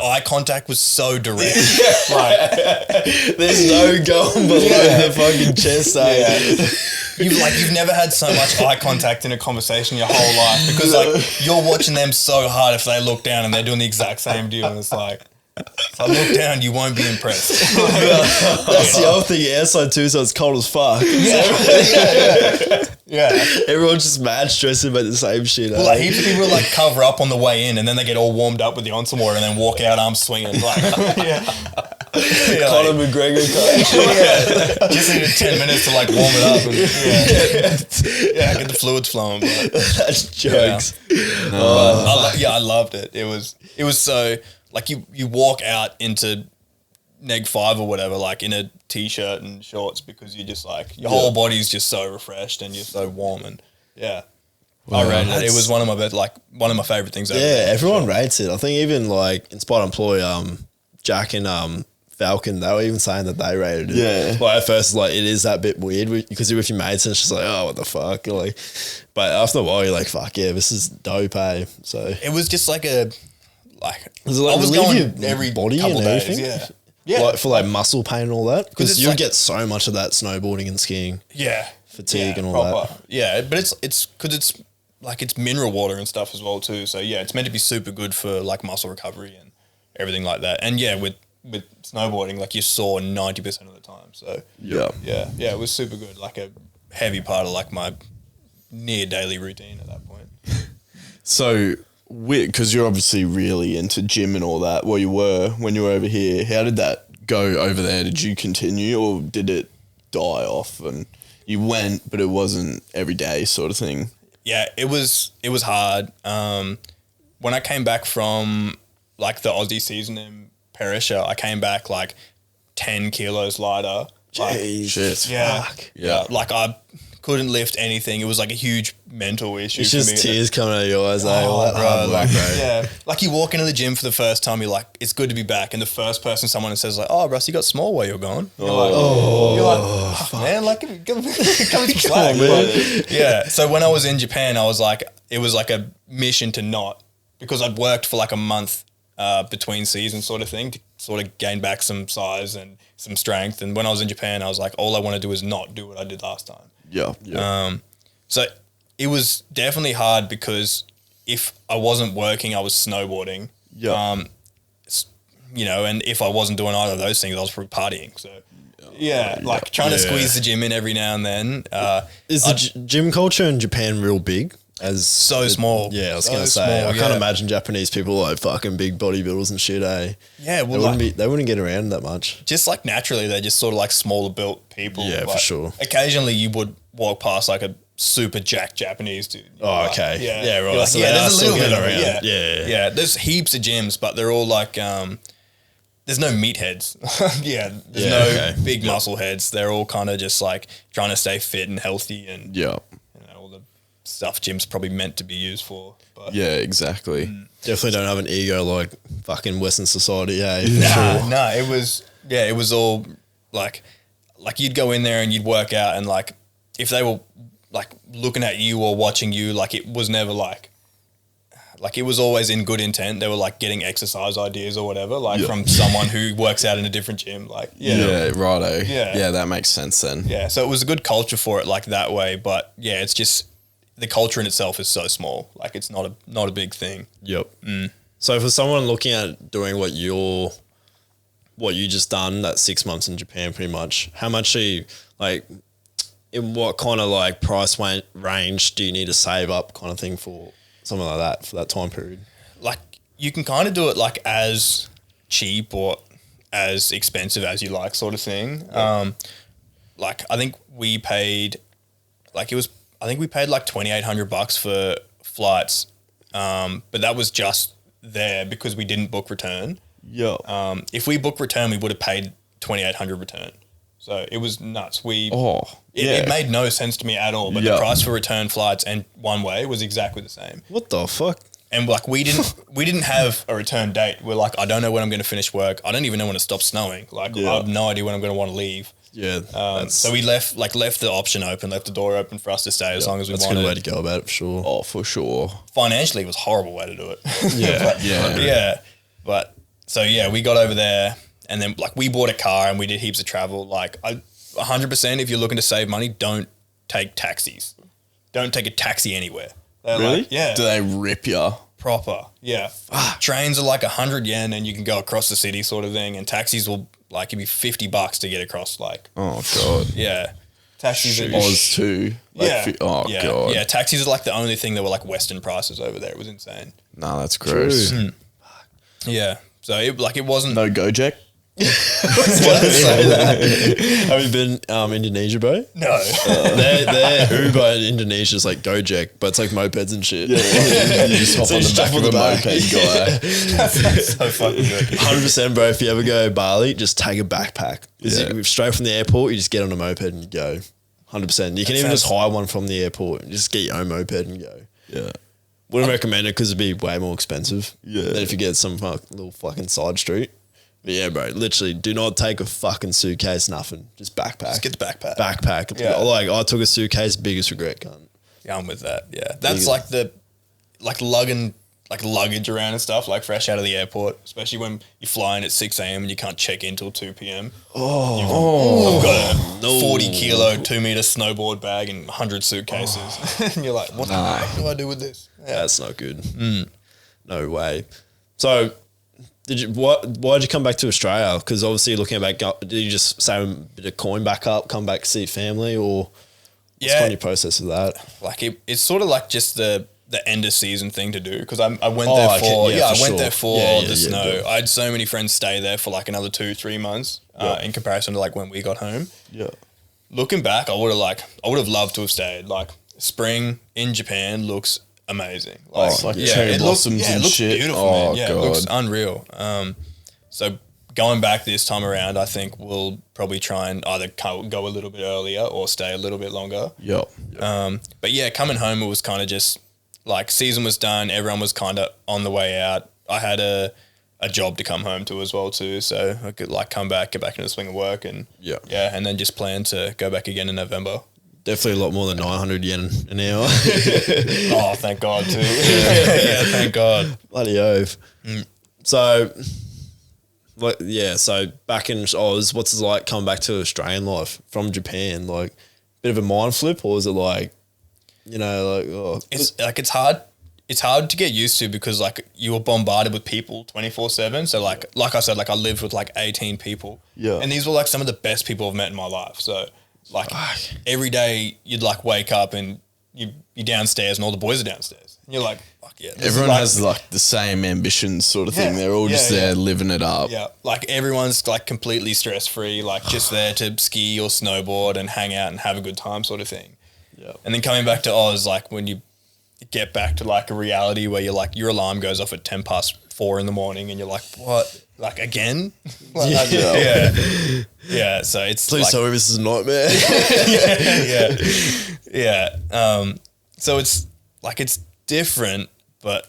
eye contact was so direct. Like there's no going below the fucking chest, You've never had so much eye contact in a conversation your whole life because like you're watching them so hard if they look down and they're doing the exact same deal and it's like if I look down you won't be impressed. That's the other thing outside too, so it's cold as fuck. Yeah. Everyone's just mad stressing about the same shit. Well, like heaps of people like cover up on the way in and then they get all warmed up with the onsen water and then walk out arms swinging like Conor McGregor just needed 10 minutes to like warm it up and get the fluids flowing. But, That's jokes. I loved it. It was so like you walk out into Neg 5 or whatever like in a t-shirt and shorts because you just like your whole body's just so refreshed and you're so warm and I rated it. It was one of my favorite things ever. Yeah, everyone rates it. I think even like Inspired Employee, Jack and Falcon, they were even saying that they rated it. Yeah. Like at first, like it is that bit weird because you're with your mates and it's just like, oh, what the fuck? Like, but after a while, you're like, fuck yeah, this is dope, eh? So It was just like I was relieve going your every body couple and days. everything? Yeah. Like for like muscle pain and all that, because it's you'll like- get so much of that snowboarding and skiing. Yeah. Fatigue and all that. Yeah, but it's because it's like it's mineral water and stuff as well too. So yeah, it's meant to be super good for like muscle recovery and everything like that. And yeah, with snowboarding, like you're sore 90% of the time. So Yeah. yeah, it was super good. Like a heavy part of like my near daily routine at that point. So, because you're obviously really into gym and all that, well, you were when you were over here. How did that go over there? Did you continue or did it die off? And you went, but it wasn't every day sort of thing. Yeah, it was hard. When I came back from like the Aussie season in Perisha, I came back like 10 kilos lighter. Like, Jeez. Shit. yeah, Yeah. like I couldn't lift anything. It was like a huge mental issue. It's for just me. tears coming out of your eyes, all that Bro, hard work, like, bro. yeah, like you walk into the gym for the first time, you're like, it's good to be back, and the first person someone says like, oh, Russ, you got small while you're gone. You're like, fuck, man, like come slack. man. Yeah. So when I was in Japan, I was like, it was like a mission to not, because I'd worked for like a month between seasons sort of thing to sort of gain back some size and some strength. And when I was in Japan, I was like, all I want to do is not do what I did last time. Yeah. So it was definitely hard because if I wasn't working, I was snowboarding. Yeah. You know, and if I wasn't doing either of those things, I was probably partying. So like trying to squeeze the gym in every now and then. Is the gym culture in Japan real big? So small. Yeah, I was So going to say, small, I can't imagine Japanese people like fucking big bodybuilders and shit, eh? Yeah, well, they wouldn't get around that much. just like naturally, they're just sort of like smaller built people. Yeah, for Like, sure. Occasionally, you would walk past like a super jacked Japanese dude. Oh, okay. Yeah, right. You're like, So yeah, they are there's a still little bit getting of it. around. Yeah. Yeah. There's heaps of gyms, but they're all like, there's no meatheads. There's no big muscle heads. They're all kind of just like trying to stay fit and healthy and Yeah. all the stuff gym's probably meant to be used for. But Yeah, exactly. Definitely don't have an ego like fucking Western society, eh? No, it was all like you'd go in there and you'd work out and like if they were like looking at you or watching you, like it was never like it was always in good intent. They were like getting exercise ideas or whatever, like from someone who works out in a different gym. Like, Yeah, righto. Yeah. Yeah, that makes sense then. yeah. So it was a good culture for it like that way. But yeah, it's just the culture in itself is so small. Like it's not a big thing. Yep. So for someone looking at doing what you just done, that 6 months in Japan pretty much, how much are you like, in what kind of like price range do you need to save up kind of thing for something like that for that time period? Like you can kind of do it like as cheap or as expensive as you like sort of thing. Like I think we paid like $2,800 for flights. But that was just there because we didn't book return. Yeah. If we booked return, we would have paid $2,800 return. So it was nuts. It made no sense to me at all. But the price for return flights and one way was exactly the same. What the fuck? And like we didn't have a return date. We're like, I don't know when I'm going to finish work. I don't even know when it stops snowing. Like I have no idea when I'm going to want to leave. Yeah. So we left the option open, left the door open for us to stay as long as we That's wanted. a good way to go about it for sure. Oh, for sure. Financially, it was a horrible way to do it. Yeah. But so yeah, we got over there and then like we bought a car and we did heaps of travel. Like 100%, if you're looking to save money, don't take taxis. Don't take a taxi anywhere. They're Really? like, yeah. Do they rip you? Proper. Yeah. Trains are like 100 yen and you can go across the city sort of thing. And taxis will like give you $50 to get across. Like, Oh, God. yeah. Taxis are Oz too. Like, God. Yeah, taxis are like the only thing that were like Western prices over there. It was insane. Nah, that's gross. True. Yeah. So it wasn't. No Gojek? Have you been Indonesia, bro? No. Their Uber in Indonesia is like Gojek, but it's like mopeds and shit. You just hop So on you the just back hop of on a the back. moped guy. So fucking good. 100%, bro. If you ever go Bali, just take a backpack. Yeah. Straight from the airport, you just get on a moped and you go. 100%. You can even just hire one from the airport and just get your own moped and go. Yeah. Wouldn't recommend it because it'd be way more expensive. Yeah. Than if you get some little fucking side street. But yeah, bro, literally do not take a fucking suitcase, nothing. Just backpack. Just get the backpack. Backpack. Yeah. Like I took a suitcase, biggest regret, cunt. Yeah, I'm with that. Yeah. That's like the luggage around and stuff, like fresh out of the airport, especially when you're flying at 6 a.m. and you can't check in till 2 p.m. I've got a 40 kilo, 2 meter snowboard bag and 100 suitcases. And you're like, what the heck do I do with this? Yeah. That's not good. No way. So, why'd you come back to Australia? Because obviously you're looking back, did you just save a bit of coin back up, come back, see family, or what's kind of your process of that? Like it's sort of like just the end of season thing to do because I went there for there for the snow. I had so many friends stay there for like another 2-3 months in comparison to like when we got home. Yeah. Looking back, I would have loved to have stayed. Like spring in Japan looks amazing. Like cherry blossoms it and looks shit. beautiful, Oh, man. Yeah, God. it looks unreal. So going back this time around, I think we'll probably try and either go a little bit earlier or stay a little bit longer. Yep. But yeah, coming home, it was kind of just like season was done. Everyone was kind of on the way out. I had a job to come home to as well too. So I could like get back into the swing of work and and then just plan to go back again in November. Definitely a lot more than 900 yen an hour. Oh, thank God too. Yeah, thank God. Bloody oath. So, like, yeah. So back in Oz, what's it like coming back to Australian life from Japan? Like, bit of a mind flip, or is it like, you know, like, oh, It's like it's hard. It's hard to get used to because like you were bombarded with people 24/7. So like I said, like I lived with like 18 people. Yeah. And these were like some of the best people I've met in my life. So like every day you'd like wake up and you're downstairs and all the boys are downstairs. And you're like, fuck yeah. this is Everyone like- has like the same ambitions sort of thing. Yeah. They're all just Yeah, there yeah. living it up. Yeah, like everyone's like completely stress free, like just there to ski or snowboard and hang out and have a good time, sort of thing. Yeah. And then coming back to Oz, like when you get back to like a reality where you're like your alarm goes off at 10:04 in the morning and you're like, what? Like again? Like, yeah. So it's please like, tell me this is a nightmare. yeah. So it's like it's different, but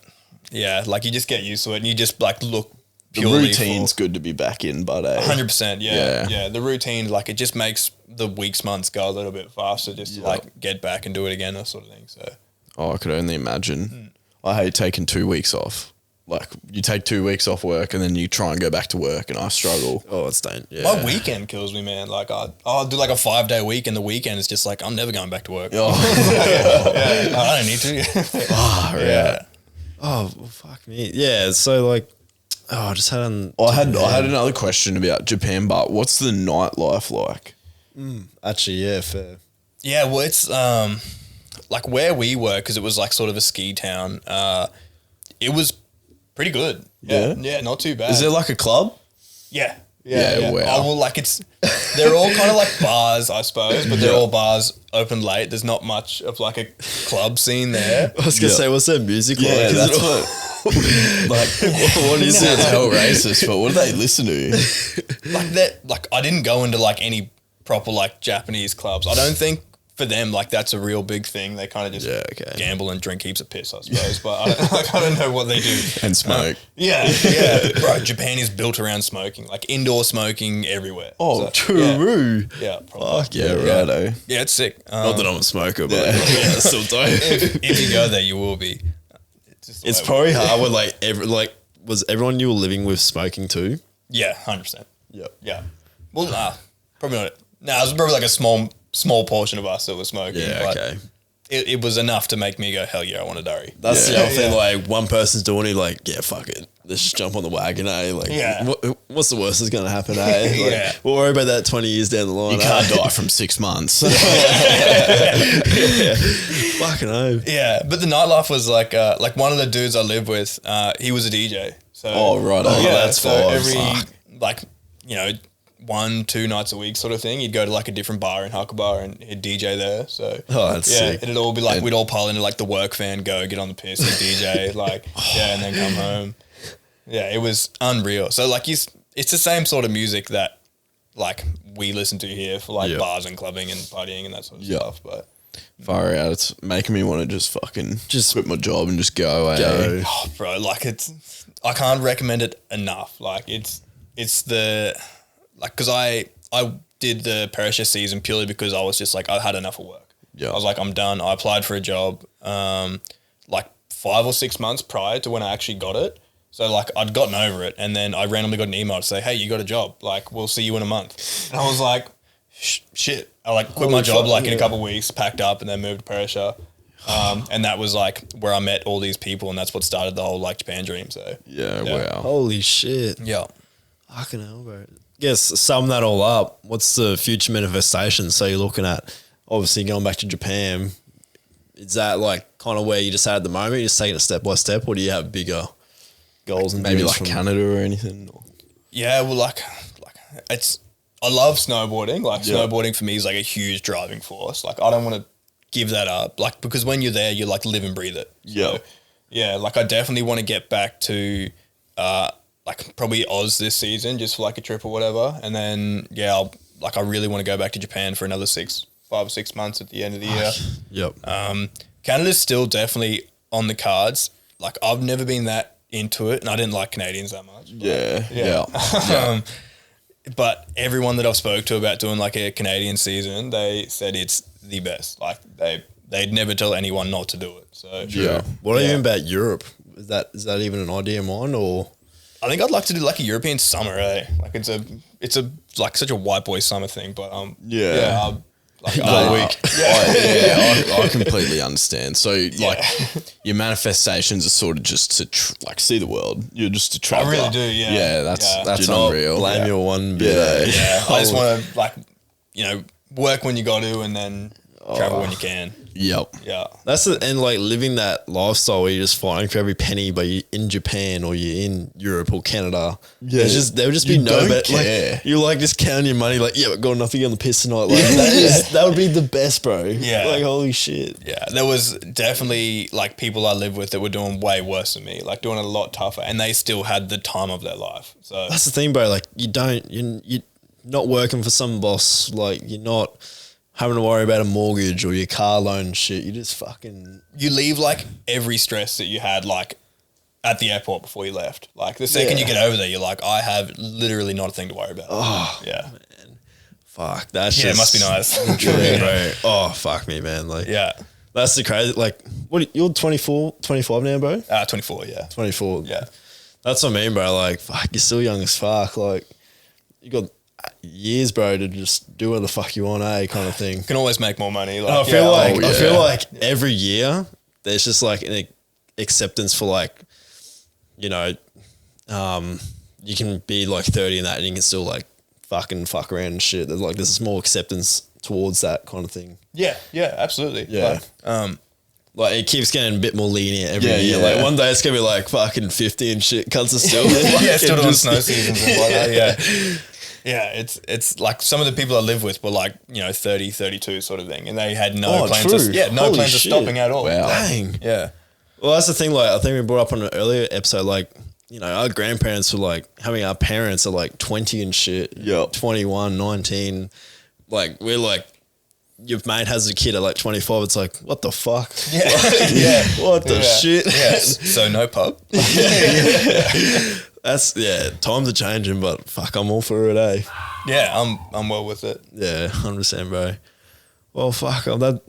yeah, like you just get used to it and you just like look The purely routine's good to be back in, but 100%, Yeah. yeah. The routine, like, it just makes the weeks, months go a little bit faster just to, like, get back and do it again or sort of thing, so. oh, I could only imagine. I hate taking 2 weeks off. Like, you take 2 weeks off work and then you try and go back to work and I struggle. Oh, it's done. Yeah. My weekend kills me, man. Like, I'll do, like, a 5-day week and the weekend is just like, I'm never going back to work. Oh, I don't need to. yeah. Oh, well, fuck me. Yeah. So like, I just had I had another question about Japan, but what's the nightlife like? actually, yeah, fair. Yeah, well, it's, like, where we were, because it was, like, sort of a ski town, it was pretty good. Yeah, not too bad. Is there like a club? Yeah. Yeah, wow. Oh, well, like they're all kind of like bars, I suppose, but they're all bars open late. There's not much of like a club scene there. I was gonna say, what's their music like? Yeah, Is that's it all- what. Like, what is it? It's hell racist, but what do they listen to? Like that, like I didn't go into like any proper like Japanese clubs. I don't think for them like that's a real big thing. They kind of just gamble and drink heaps of piss, I suppose. But I don't know what they do. And smoke. Yeah, bro. Japan is built around smoking, like indoor smoking everywhere. Oh, So, true. Yeah, probably. Fuck yeah, righto. Yeah, it's sick. Not that I'm a smoker, but yeah, still dope. If you go there, you will be. Just the It's way probably hard when was everyone you were living with smoking too? Yeah, 100%. Yep. Yeah. Well, probably not. It was probably like a small portion of us that was smoking. Yeah, but okay. It was enough to make me go, hell yeah, I want to diary. That's Yeah. the other thing. Like one person's doing it, like yeah, fuck it, let's just jump on the wagon, eh? Like, Yeah. what's the worst that's gonna happen, eh? Like, Yeah. we'll worry about that 20 years down the line. You can't die from 6 months. Fucking hell. Yeah, but the nightlife was like one of the dudes I lived with, he was a DJ. So Oh, right. Oh, yeah, that's so fine. every Fuck. like 1-2 nights a week sort of thing. You'd go to like a different bar in Hucklebar and he'd DJ there. So Oh, that's yeah, sick. it'd all be like we'd all pile into like the work van, go get on the piss, and DJ, like and then come home. Yeah, it was unreal. So like it's the same sort of music that like we listen to here for like Yeah. bars and clubbing and partying and that sort of Yeah. stuff. But Far out. It's making me want to just quit my job and just go away. Go. oh, bro, like I can't recommend it enough. Like it's the like because I did the parachute season purely because I was just like I had enough of work. Yeah. I was like I'm done. I applied for a job like 5 or 6 months prior to when I actually got it. So like I'd gotten over it, and then I randomly got an email to say, "Hey, you got a job. Like we'll see you in a month." And I was like, "Shit!" I like quit my job like in a couple of weeks, packed up, and then moved to Parasha. And that was like where I met all these people, and that's what started the whole like Japan dream. So Yeah, Yeah. wow. Holy shit. yeah. Fucking hell, bro. Guess sum that all up. What's the future manifestation? So you're looking at obviously going back to Japan. Is that like kind of where you just at the moment? You're just taking it step by step, or do you have bigger goals and Maybe dreams like from Canada or anything. Yeah, well, like it's. I love snowboarding. Like snowboarding for me is like a huge driving force. Like I don't want to give that up. Like because when you're there, you like live and breathe it. Yeah. So, yeah. Like I definitely want to get back to, like probably Oz this season, just for like a trip or whatever. And then I really want to go back to Japan for another 5 or 6 months at the end of the year. Yep. Canada's still definitely on the cards. Like I've never been that into it, and I didn't like Canadians that much. Yeah. But everyone that I've spoke to about doing like a Canadian season, they said it's the best. Like they'd never tell anyone not to do it. So Yeah. What do you mean about Europe? Is that even an idea of mine, or I think I'd like to do like a European summer, eh? Like it's a like such a white boy summer thing, but like week. I completely understand. So like your manifestations are sort of just to like see the world. You're just to travel. I really do, yeah. Yeah, that's Do not unreal. blame your one bit. Yeah, I just want to like, work when you got to, and then travel when you can. Yep. Yeah. That's the, and like living that lifestyle where you're just fighting for every penny, but you're in Japan or you're in Europe or Canada. Yeah. There would just be You no don't better. care. Like, you're like just counting your money, like, but got nothing on the piss tonight. Like that would be the best, bro. Yeah. Like holy shit. Yeah. There was definitely like people I lived with that were doing way worse than me, like doing it a lot tougher, and they still had the time of their life. So That's the thing, bro. Like you're not working for some boss. Like you're not having to worry about a mortgage or your car loan and shit. You just fucking... You leave like every stress that you had like at the airport before you left. Like the second you get over there, you're like, I have literally not a thing to worry about. Oh, yeah. man. Fuck. That's Yeah, it just... must be nice. True, bro. Oh, fuck me, man. Like, Yeah. that's the crazy... Like, what? You're 24, 25 now, bro? 24, yeah. 24. Yeah. That's what I mean, bro. Like, fuck, you're still young as fuck. Like, you got years, bro, to just do what the fuck you want, kind of thing. Can always make more money. Like, And I feel like yeah. every year there's just like an acceptance for like, you can be like 30 and that, and you can still like fuck around and shit. There's like this more acceptance towards that kind of thing. Yeah, absolutely. Yeah. Like it keeps getting a bit more lenient every year. yeah. Like one day it's gonna be like fucking 50 and shit. Cunts are still Yeah, still doing just- snow seasons and like that. Yeah. Yeah, it's like some of the people I live with were like, 30, 32 sort of thing. And they had no plans true. no Holy plans of shit. stopping at all. Wow. Dang. Yeah. Well, that's the thing. Like, I think we brought up on an earlier episode, like, our grandparents were like having our parents are like 20 and shit. Yep. 21, 19. Like, we're like, your mate has a kid at like 25. It's like, what the fuck? Yeah. What the shit? Yeah. So no pub. That's, times are changing, but fuck, I'm all for it, eh? Yeah, I'm well with it. Yeah, 100%, bro. Well, fuck, that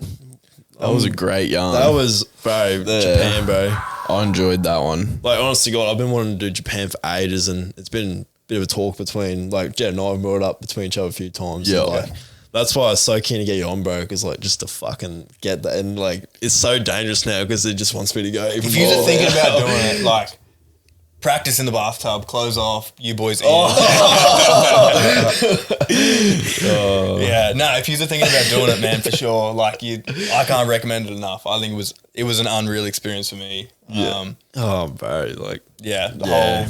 was a great yarn. That was, bro, Japan, bro. I enjoyed that one. Like, honestly, God, I've been wanting to do Japan for ages, and it's been a bit of a talk between, like, Jed and I have brought it up between each other a few times. Yeah. And, like, that's why I was so keen to get you on, bro, because, like, just to fucking get that. And, like, it's so dangerous now because it just wants me to go even If you're more. thinking about doing it, like, practice in the bathtub, clothes off, you boys in. Yeah, no, if you're thinking about doing it, man, for sure, like, I can't recommend it enough. I think it was an unreal experience for me. Yeah. Oh, bro, like, The whole,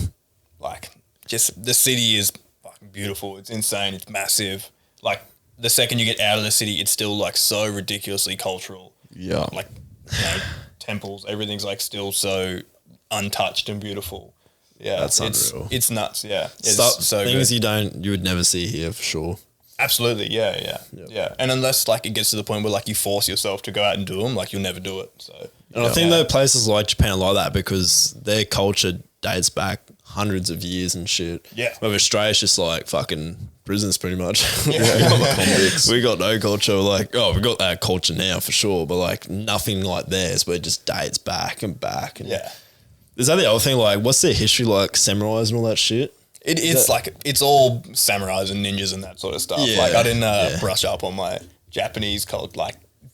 like, just the city is fucking beautiful. It's insane. It's massive. Like, the second you get out of the city, it's still, like, so ridiculously cultural. Yeah. Like, temples, everything's, like, still so untouched and beautiful. Yeah. That's unreal. It's nuts, yeah. It's stuff, so things good. you would never see here for sure. Absolutely, yeah. And unless, like, it gets to the point where, like, you force yourself to go out and do them, like, you'll never do it, so... And I think that places like Japan are like that because their culture dates back hundreds of years and shit. Yeah. But Australia's just like fucking prisons pretty much. Yeah. We got no culture. Like, we got that culture now for sure, but like nothing like theirs, but it just dates back and back. And Yeah. Is that the other thing? Like, what's their history like, samurais and all that shit? It's like, it's all samurais and ninjas and that sort of stuff. Yeah. Like, I didn't brush up on my Japanese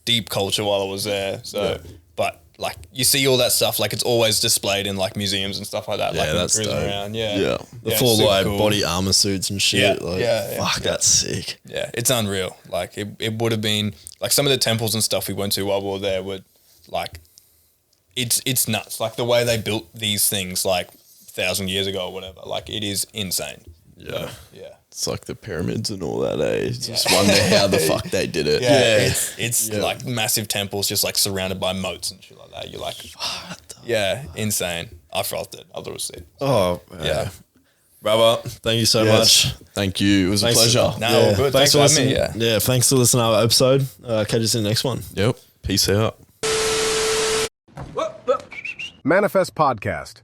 deep culture while I was there, so... But, like, you see all that stuff, like, it's always displayed in, like, museums and stuff like that. Yeah, like, that's cruising dope. around, Yeah. The Yeah, full super like cool. body armor suits and shit. Yeah, Like, yeah. fuck, that's sick. Yeah, it's unreal. Like, it would have been... Like, some of the temples and stuff we went to while we were there were, like... It's nuts. Like, the way they built these things, like, 1,000 years ago or whatever. Like, it is insane. Yeah. So, yeah. It's like the pyramids and all that, eh? Just wonder how the fuck they did it. Yeah, it's like massive temples just like surrounded by moats and shit like that. You're like, yeah, insane. I frothed it. I thought it was sick. Oh, Yeah. Brother, thank you so Yes. much. Thank you. It was Thanks. a pleasure. No, all good. Thanks for having listening. me. Yeah. Thanks for listening to our episode. Catch us in the next one. Yep. Peace out. Manifest Podcast.